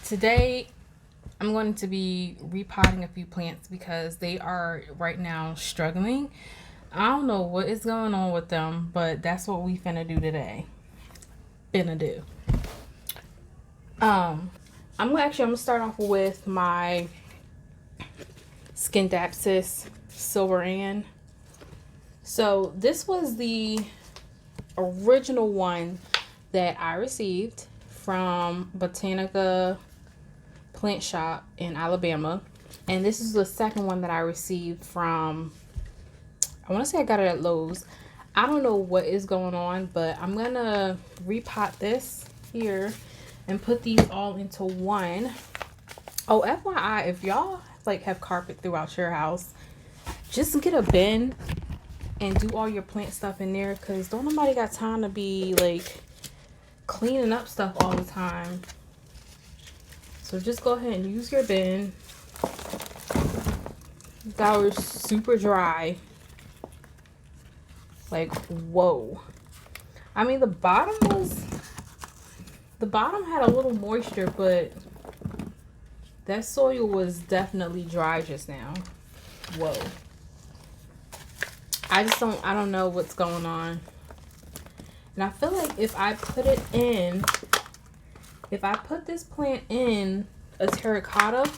Today, I'm going to be repotting a few plants because they are right now struggling. I don't know what is going on with them, but that's what we finna do today. Finna do. I'm gonna start off with my Skindapsis Silveran. So this was the original one that I received from Botanica Plant Shop in Alabama, and this is the second one that I received from, I want to say I got it at Locs. I don't know what is going on, but I'm gonna repot this here and put these all into one. Oh, FYI, if y'all like have carpet throughout your house, just get a bin and do all your plant stuff in there, because don't nobody got time to be like cleaning up stuff all the time. So just go ahead and use your bin. That was super dry. Like, whoa. I mean, the bottom had a little moisture, but that soil was definitely dry just now. Whoa. I don't know what's going on. And I feel like if I put this plant in a terracotta,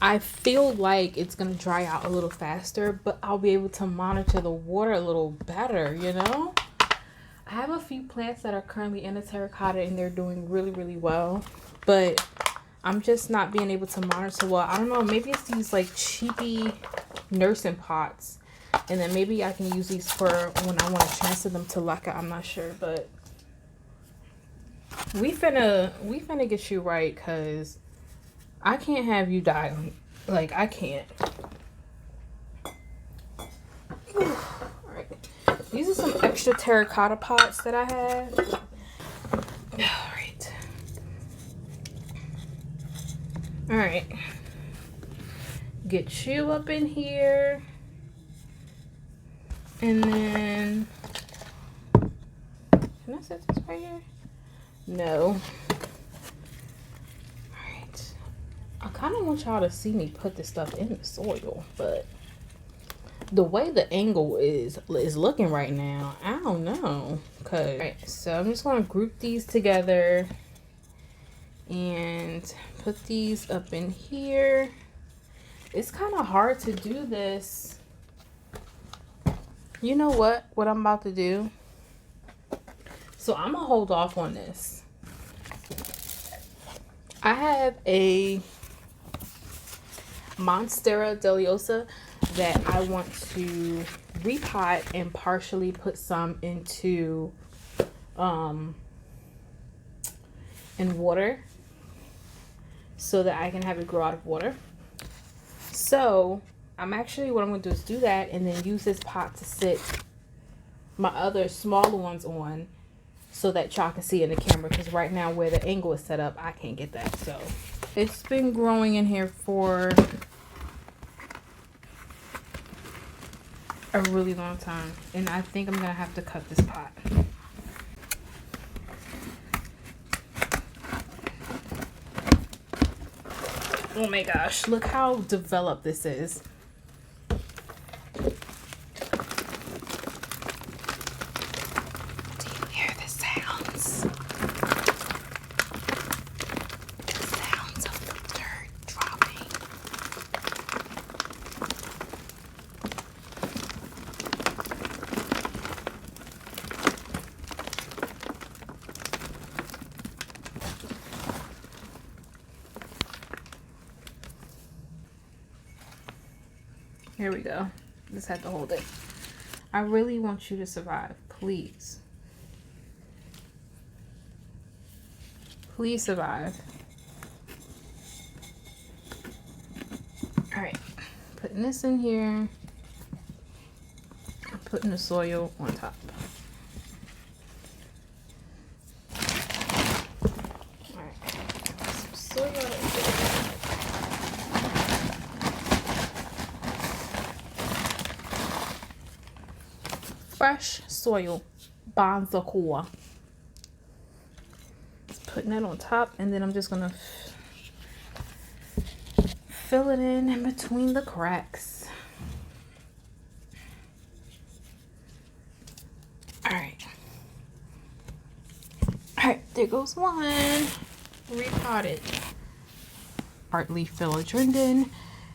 I feel like it's going to dry out a little faster, but I'll be able to monitor the water a little better, you know? I have a few plants that are currently in a terracotta and they're doing really, really well, but I'm just not being able to monitor well. I don't know, maybe it's these like cheapy nursing pots, and then maybe I can use these for when I want to transfer them to Locs. I'm not sure, but we finna get you right, because I can't have you die. Like, I can't. Alright. These are some extra terracotta pots that I have. Alright. Alright. Get you up in here. And then, can I set this right here? No. Alright. I kind of want y'all to see me put this stuff in the soil, but the way the angle is looking right now, I don't know. Alright, so I'm just going to group these together and put these up in here. It's kind of hard to do this. You know what I'm about to do? So I'm gonna hold off on this. I have a Monstera deliosa that I want to repot and partially put some into in water so that I can have it grow out of water. So what I'm going to do is do that, and then use this pot to sit my other smaller ones on so that y'all can see in the camera, because right now where the angle is set up, I can't get that. So it's been growing in here for a really long time, and I think I'm going to have to cut this pot. Oh my gosh, look how developed this is. Here we go. Just had to hold it. I really want you to survive. Please. Please survive. Alright. Putting this in here. Putting the soil on top. Alright. Some soil. Fresh soil, Bonzacor. putting that on top, and then I'm just gonna fill it in between the cracks. All right, there goes one. Repotted. Art leaf philodendron.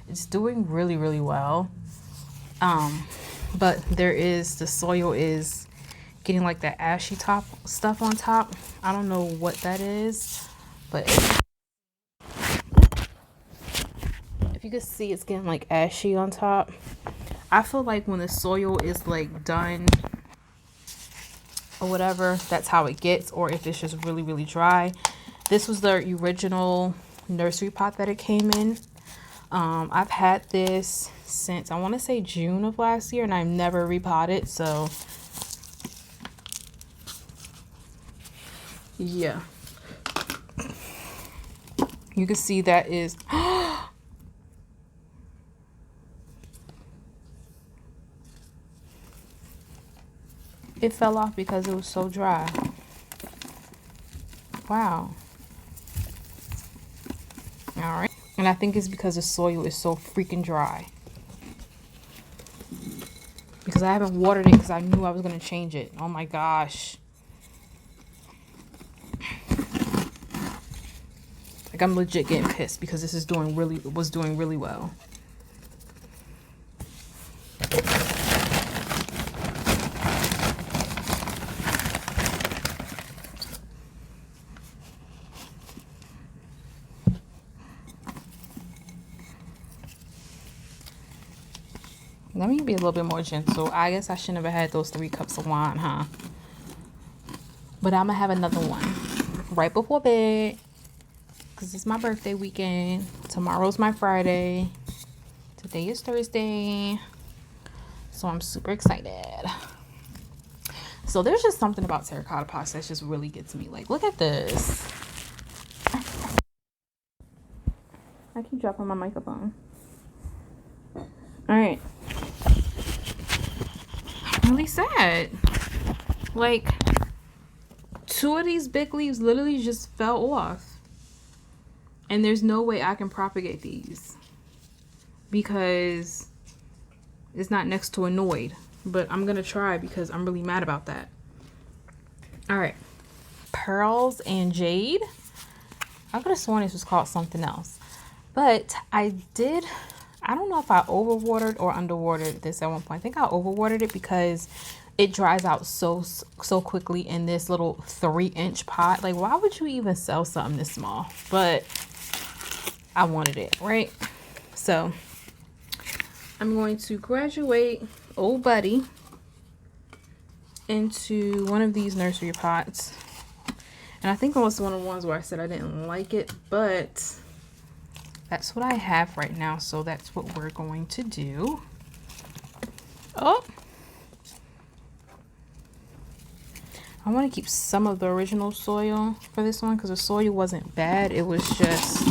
It's doing really, really well. But the soil is getting like that ashy top stuff on top. I don't know what that is, but if you can see, it's getting like ashy on top. I feel like when the soil is like done or whatever, that's how it gets, or if it's just really, really dry. This was the original nursery pot that it came in. I've had this since I want to say June of last year, and I've never repotted, so yeah. You can see that is it fell off because it was so dry. Wow. All right. And I think it's because the soil is so freaking dry. Because I haven't watered it because I knew I was going to change it. Oh my gosh. Like, I'm legit getting pissed because this is was doing really well. Let me be a little bit more gentle. I guess I shouldn't have had those 3 cups of wine, huh? But I'm going to have another one right before bed because it's my birthday weekend. Tomorrow's my Friday. Today is Thursday. So I'm super excited. So there's just something about terracotta pots that just really gets me. Like, look at this. I keep dropping my microphone. All right. I'm really sad. Like, 2 of these big leaves literally just fell off. And there's no way I can propagate these because it's not next to annoyed. But I'm going to try because I'm really mad about that. All right. Pearls and Jade. I could have sworn this was called something else. But I don't know if I overwatered or underwatered this at one point. I think I overwatered it because it dries out so quickly in this little 3-inch pot. Like, why would you even sell something this small? But I wanted it, right? So I'm going to graduate old buddy into one of these nursery pots. And I think it was one of the ones where I said I didn't like it, but that's what I have right now, so that's what we're going to do. Oh, I want to keep some of the original soil for this one because the soil wasn't bad. It was just,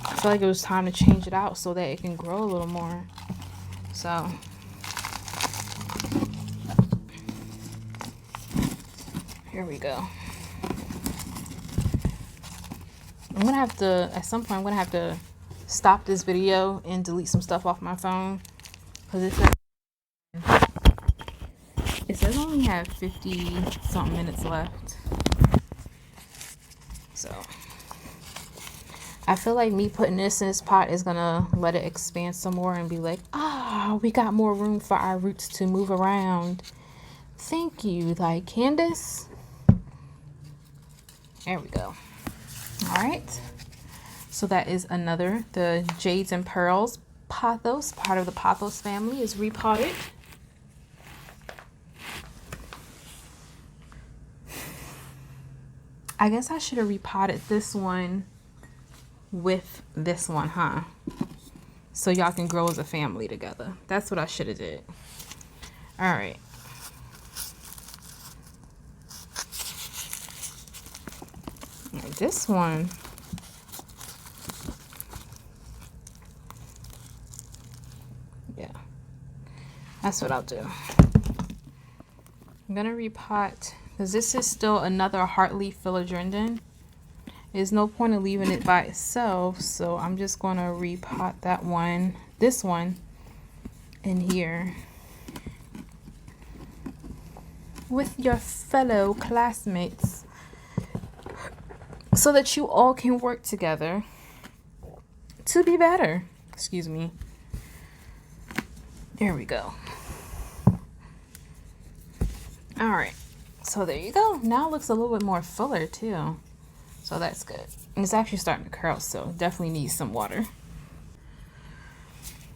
I feel like it was time to change it out so that it can grow a little more. So here we go. I'm gonna have to, at some point, I'm gonna have to stop this video and delete some stuff off my phone because it says I only have 50 something minutes left. So I feel like me putting this in this pot is gonna let it expand some more and be like, ah, we got more room for our roots to move around. Thank you, like Candace. There we go. All right, so that is another, the Jades and Pearls pothos, part of the pothos family, is repotted. I guess I should have repotted this one with this one, huh? So y'all can grow as a family together. That's what I should have did. All right. This one, yeah, that's what I'll do. I'm gonna repot because this is still another heartleaf philodendron. There's no point in leaving it by itself, so I'm just going to repot that one, this one, in here with your fellow classmates so that you all can work together to be better. Excuse me. There we go. All right, so there you go. Now it looks a little bit more fuller too, so that's good. And it's actually starting to curl, so definitely needs some water.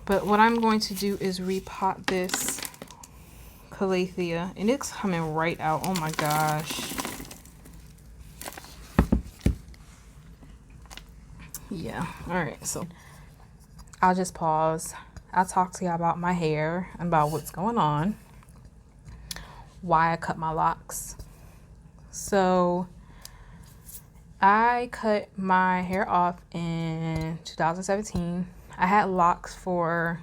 But what I'm going to do is repot this calathea, and it's coming right out. Oh my gosh. Yeah, all right, so I'll just pause. I'll talk to you about my hair and about what's going on, why I cut my locks. So I cut my hair off in 2017. I had locks for,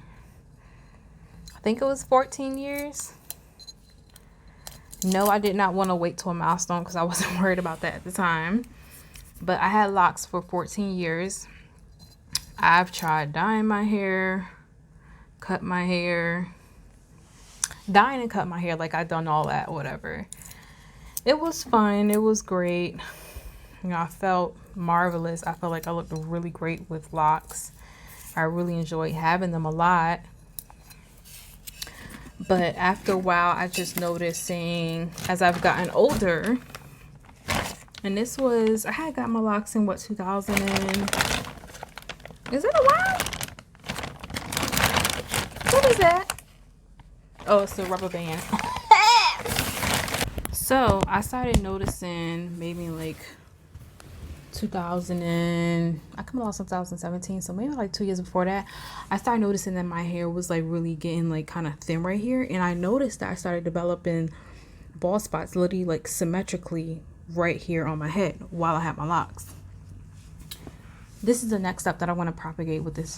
I think it was 14 years. No, I did not want to wait till a milestone because I wasn't worried about that at the time. But I had locks for 14 years. I've tried dyeing my hair, cut my hair, dyeing and cut my hair, like I've done all that, whatever. It was fun. It was great. You know, I felt marvelous. I felt like I looked really great with locks. I really enjoyed having them a lot. But after a while, I just noticed as I've gotten older, and this was, I had got my locks in what, 2000 and, is it a while? What is that? Oh, it's a rubber band. So I started noticing maybe like 2000 and I come along in 2017, so maybe like 2 years before that, I started noticing that my hair was like really getting like kind of thin right here, and I noticed that I started developing bald spots literally like symmetrically right here on my head while I had my locks. This is the next step that I want to propagate with this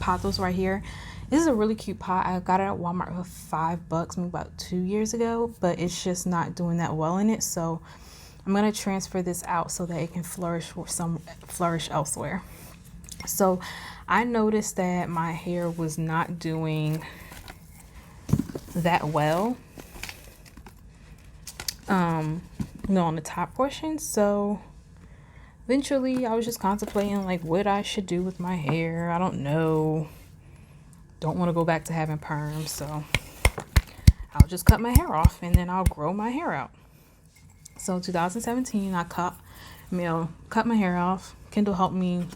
pothos right here. This is a really cute pot. I got it at Walmart for $5 maybe about 2 years ago, but it's just not doing that well in it, so I'm going to transfer this out so that it can flourish elsewhere. So I noticed that my hair was not doing that well, on the top portion. So eventually I was just contemplating like what I should do with my hair. I don't know. Don't want to go back to having perms, so I'll just cut my hair off and then I'll grow my hair out. So 2017, I cut my hair off. Kendall helped me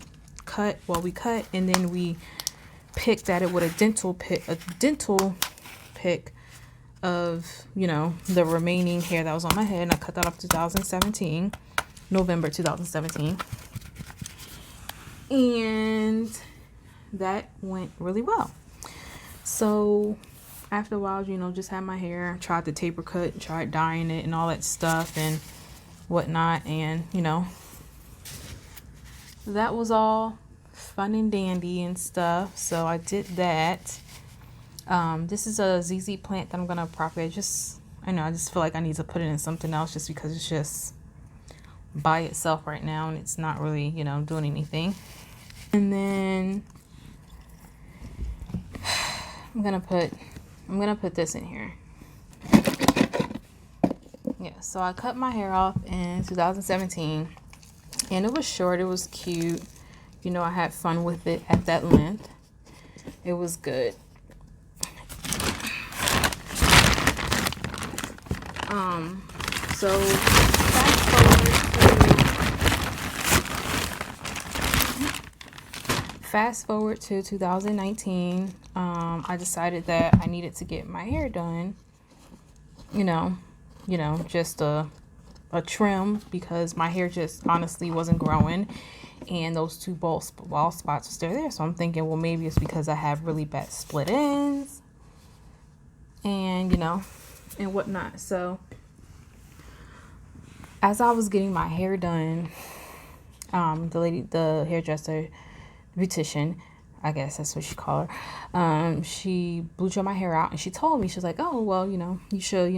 cut. Well, we cut and then we picked at it with a dental pick of, the remaining hair that was on my head. And I cut that off 2017, November 2017. And that went really well. So after a while, just had my hair, tried the taper cut, tried dyeing it and all that stuff and whatnot. And, that was all fun and dandy and stuff. So I did that. This is a ZZ plant that I'm going to propagate. I just feel like I need to put it in something else just because it's just by itself right now. And it's not really, doing anything. And then I'm going to put this in here. Yeah, so I cut my hair off in 2017 and it was short. It was cute. I had fun with it at that length. It was good. So fast forward to 2019. I decided that I needed to get my hair done. Just a trim because my hair just honestly wasn't growing and those two bald spots were still there. So I'm thinking, well, maybe it's because I have really bad split ends and, and whatnot. So as I was getting my hair done, the hairdresser, beautician, I guess that's what she called her, she blew my hair out and she told me, she was like, oh, well, you should,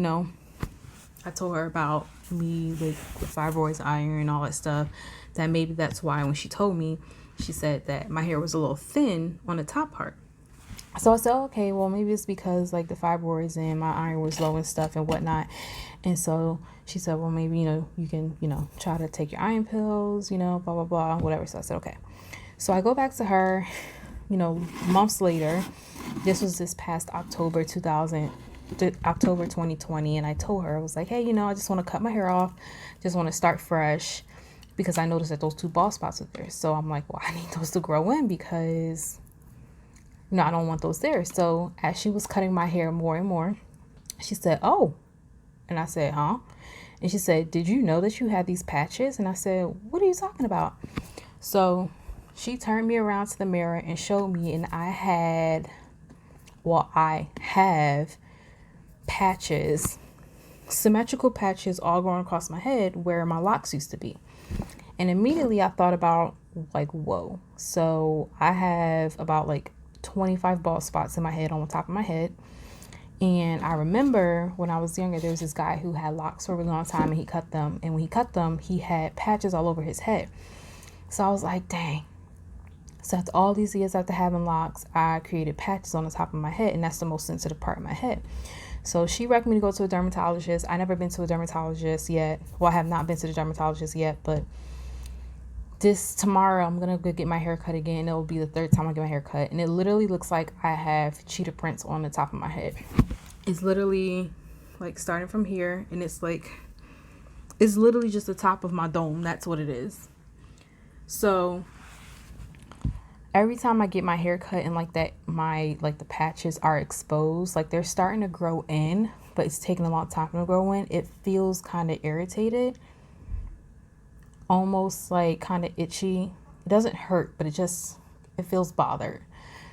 I told her about me with fibroids, iron, and all that stuff. That maybe that's why when she told me, she said that my hair was a little thin on the top part. So I said, okay, well, maybe it's because like the fibroids and my iron was low and stuff and whatnot. And so she said, well, maybe, you can, try to take your iron pills, blah, blah, blah, whatever. So I said, okay. So I go back to her, months later. This past October 2020. And I told her, I was like, hey, I just want to cut my hair off. Just want to start fresh, because I noticed that those 2 bald spots are there. So I'm like, well, I need those to grow in, because I don't want those there. So as she was cutting my hair more and more, she said, oh. And I said, huh? And she said, did you know that you had these patches? And I said, what are you talking about? So she turned me around to the mirror and showed me, and I have patches, symmetrical patches all going across my head where my locks used to be. And immediately I thought about, like, whoa. So I have about like 25 bald spots in my head, on the top of my head. And I remember when I was younger, there was this guy who had locks for a really long time, and he cut them. And when he cut them, he had patches all over his head. So I was like, dang. So after all these years after having locks, I created patches on the top of my head, and that's the most sensitive part of my head. So she recommended me to go to a dermatologist. I never been to a dermatologist yet. Well, I have not been to the dermatologist yet, but tomorrow I'm gonna go get my hair cut again. It will be the 3rd time I get my hair cut, and it literally looks like I have cheetah prints on the top of my head. It's literally like starting from here, and it's literally just the top of my dome. That's what it is. So every time I get my hair cut and like that, the patches are exposed, like they're starting to grow in, but it's taking a long time to grow in. It feels kind of irritated, almost like kind of itchy. It doesn't hurt, but it feels bothered.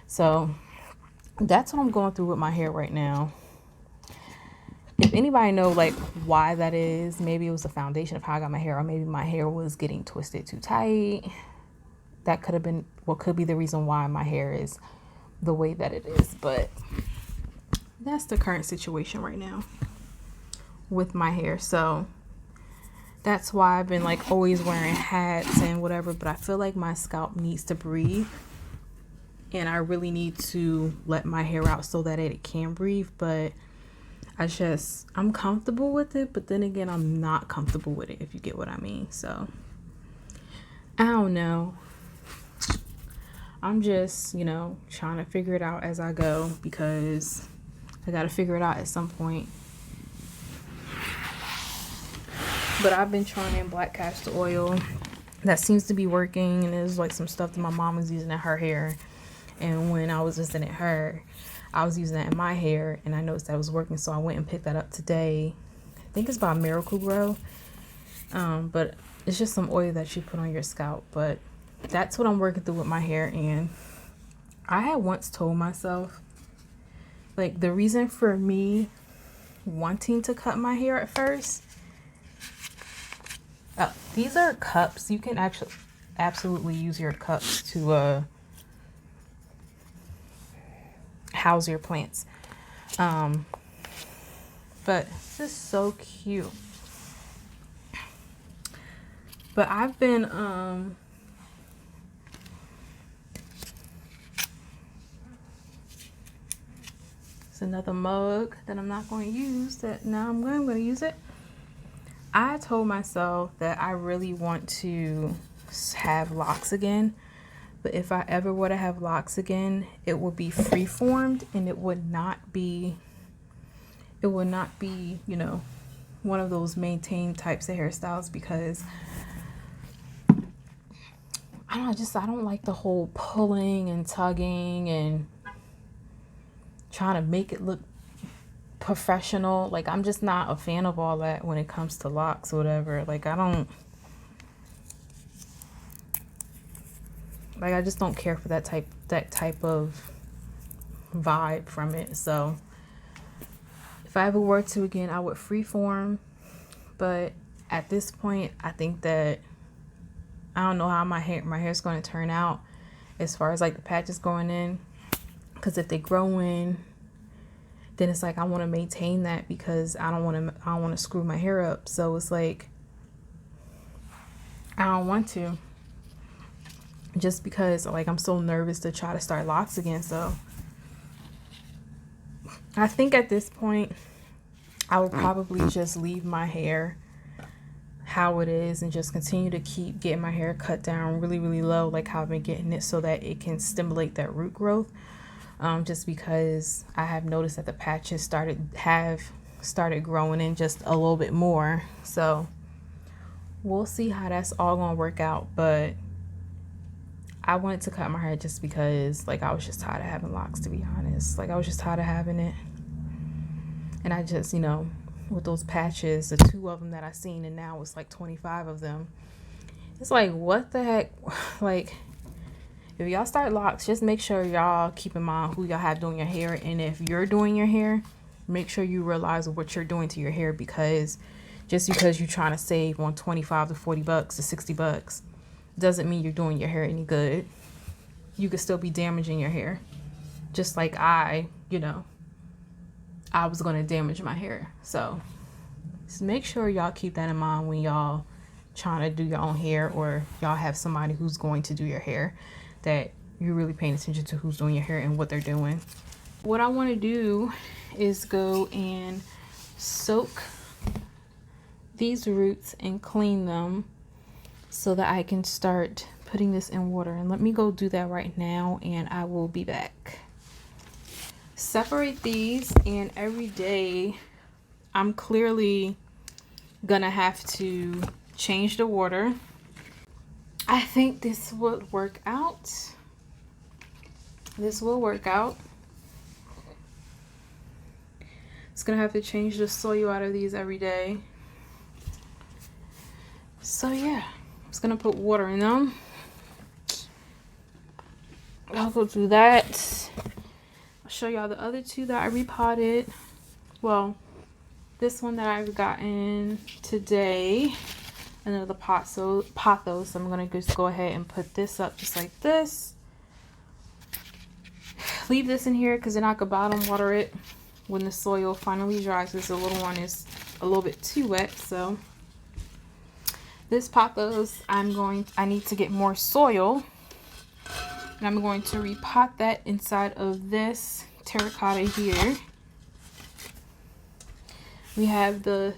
So that's what I'm going through with my hair right now. If anybody know like why that is, maybe it was the foundation of how I got my hair, or maybe my hair was getting twisted too tight. That could have been what could be the reason why my hair is the way that it is. But that's the current situation right now with my hair. So that's why I've been like always wearing hats and whatever, but I feel like my scalp needs to breathe, and I really need to let my hair out so that it can breathe. But I'm comfortable with it, but then again, I'm not comfortable with it, if you get what I mean. So I don't know. I'm just, trying to figure it out as I go, because I got to figure it out at some point. But I've been trying black castor oil. That seems to be working. And there's like some stuff that my mom was using in her hair. And when I was visiting her, I was using that in my hair. And I noticed that was working. So I went and picked that up today. I think it's by Miracle-Gro. But it's just some oil that you put on your scalp. But that's what I'm working through with my hair. And I had once told myself, like, the reason for me wanting to cut my hair at first, these are cups. You can actually absolutely use your cups to house your plants. But this is so cute. But I've been it's another mug that I'm not going to use, that now I'm going to use it. I told myself that I really want to have locks again, but if I ever were to have locks again, it would be free-formed, and it would not be, one of those maintained types of hairstyles, because I don't like the whole pulling and tugging and trying to make it look professional. Like, I'm just not a fan of all that when it comes to locks or whatever. Like, I just don't care for that type of vibe from it. So if I ever were to again, I would freeform. But at this point, I think that I don't know how my hair's going to turn out as far as like the patches going in, because if they grow in, then it's like I want to maintain that because I don't want to screw my hair up. So it's like I don't want to, just because like I'm so nervous to try to start locks again. So I think at this point I will probably just leave my hair how it is and just continue to keep getting my hair cut down really, really low, like how I've been getting it, so that it can stimulate that root growth. Just because I have noticed that the patches have started growing in just a little bit more. So we'll see how that's all gonna work out. But I wanted to cut my hair just because like I was just tired of having locks, to be honest. Like I was just tired of having it. And I just, you know, with those patches, the 2 of them that I seen, and now it's like 25 of them. It's like, what the heck? Like, if y'all start locks, just make sure y'all keep in mind who y'all have doing your hair. And if you're doing your hair, make sure you realize what you're doing to your hair, because just because you're trying to save on 25 to 40 bucks to 60 bucks doesn't mean you're doing your hair any good. You could still be damaging your hair. Just like I was going to damage my hair. So just make sure y'all keep that in mind when y'all trying to do your own hair, or y'all have somebody who's going to do your hair, that you're really paying attention to who's doing your hair and what they're doing. What I want to do is go and soak these roots and clean them so that I can start putting this in water. And let me go do that right now, and I will be back. Separate these, and every day I'm clearly gonna have to change the water. I think this would work out. This will work out. It's gonna have to change the soil out of these every day. So yeah, I'm just gonna put water in them. I'll go do that. I'll show y'all the other 2 that I repotted. Well, this one that I've gotten today, another pothos. I'm gonna just go ahead and put this up just like this. Leave this in here because then I could bottom water it when the soil finally dries, because the little one is a little bit too wet. So this pothos, I need to get more soil, and I'm going to repot that inside of this terracotta here. We have the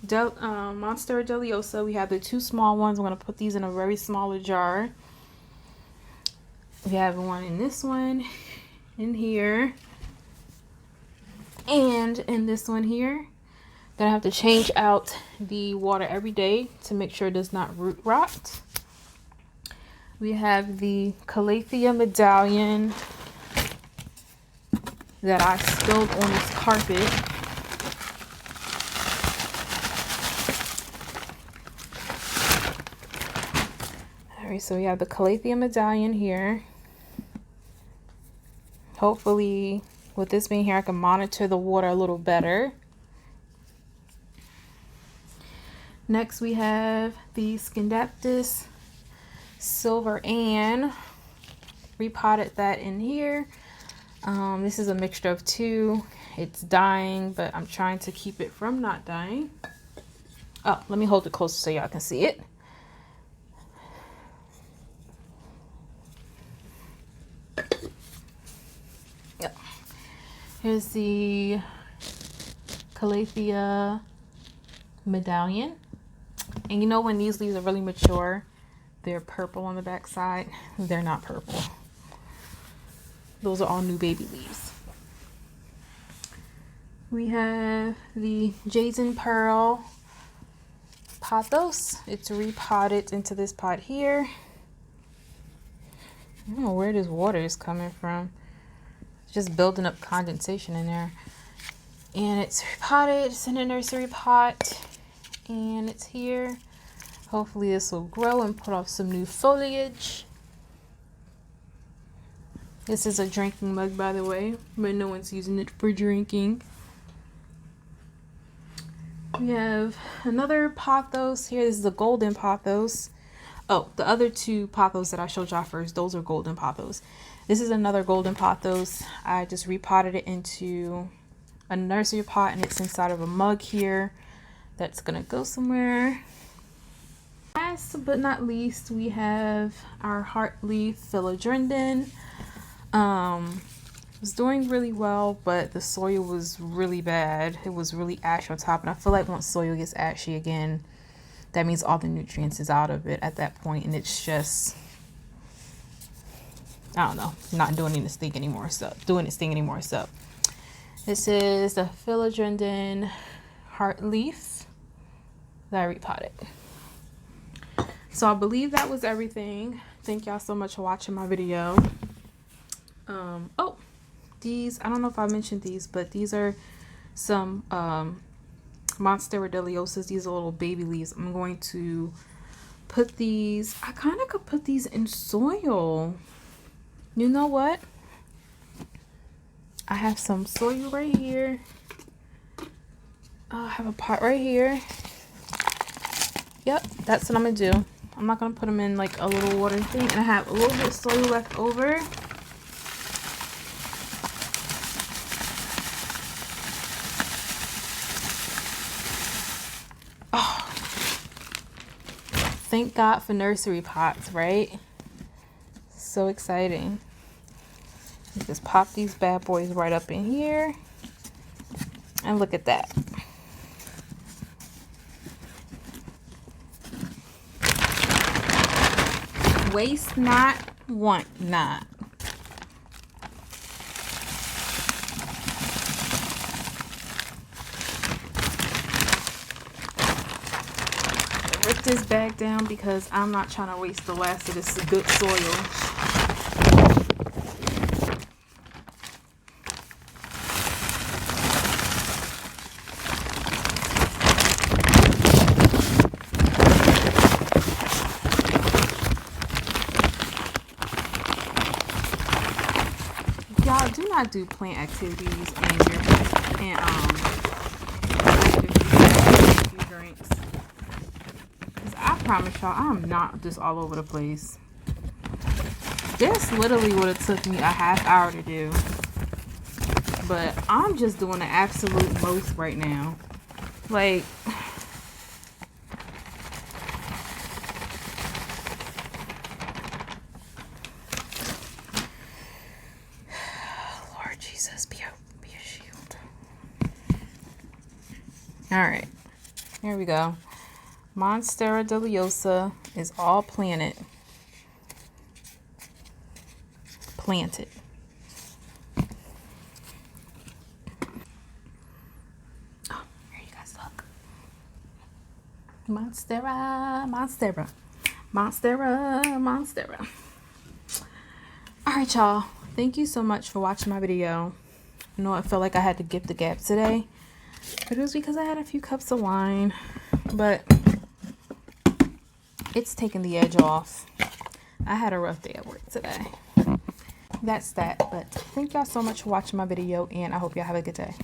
Monstera Deliosa. We have the 2 small ones. I'm going to put these in a very smaller jar. We have one in this one, in here, and in this one here. Then I have to change out the water every day to make sure it does not root rot. We have the Calathea medallion that I spilled on this carpet. Alright, so we have the Calathea medallion here. Hopefully, with this being here, I can monitor the water a little better. Next, we have the Scindaptus Silver Ann. Repotted that in here. This is a mixture of 2. It's dying, but I'm trying to keep it from not dying. Oh, let me hold it closer so y'all can see it. Yep. Here's the Calathea medallion. And you know when these leaves are really mature, they're purple on the back side. They're not purple. Those are all new baby leaves. We have the Jason Pearl pothos. It's repotted into this pot here. I don't know where this water is coming from. It's just building up condensation in there. And it's repotted. It's in a nursery pot. And it's here. Hopefully this will grow and put off some new foliage. This is a drinking mug, by the way, but no one's using it for drinking. We have another pothos here. This is a golden pothos. Oh, the other 2 pothos that I showed y'all first, those are golden pothos. This is another golden pothos. I just repotted it into a nursery pot, and it's inside of a mug here that's gonna go somewhere. Last but not least, we have our heart leaf philodendron. It was doing really well, but the soil was really bad. It was really ashy on top, and I feel like once soil gets ashy again, that means all the nutrients is out of it at that point, and it's just, I don't know, not doing its thing anymore. So this is the philodendron heart leaf that I repotted. So I believe that was everything. Thank y'all so much for watching my video. Oh, these, I don't know if I mentioned these, but these are some Monstera deliosas. These are little baby leaves. I'm going to put these, I kind of could put these in soil. You know what? I have some soil right here. I have a pot right here. Yep, that's what I'm gonna do. I'm not gonna put them in like a little water thing, and I have a little bit of soil left over. Oh, thank God for nursery pots, right? So exciting. Just pop these bad boys right up in here, and look at that. Waste not, want not. Rip this bag down because I'm not trying to waste the last of this good soil. Y'all, do not do plant activities and drinks. Because I promise y'all, I'm not just all over the place. This literally would have took me a half hour to do. But I'm just doing the absolute most right now. Like, be a shield. All right, here we go. Monstera deliosa is all planted. Oh, here you guys look. Monstera. All right, y'all. Thank you so much for watching my video. I know I felt like I had to get the gap today, but it was because I had a few cups of wine, but it's taking the edge off. I had a rough day at work today. That's that, but thank y'all so much for watching my video, and I hope y'all have a good day.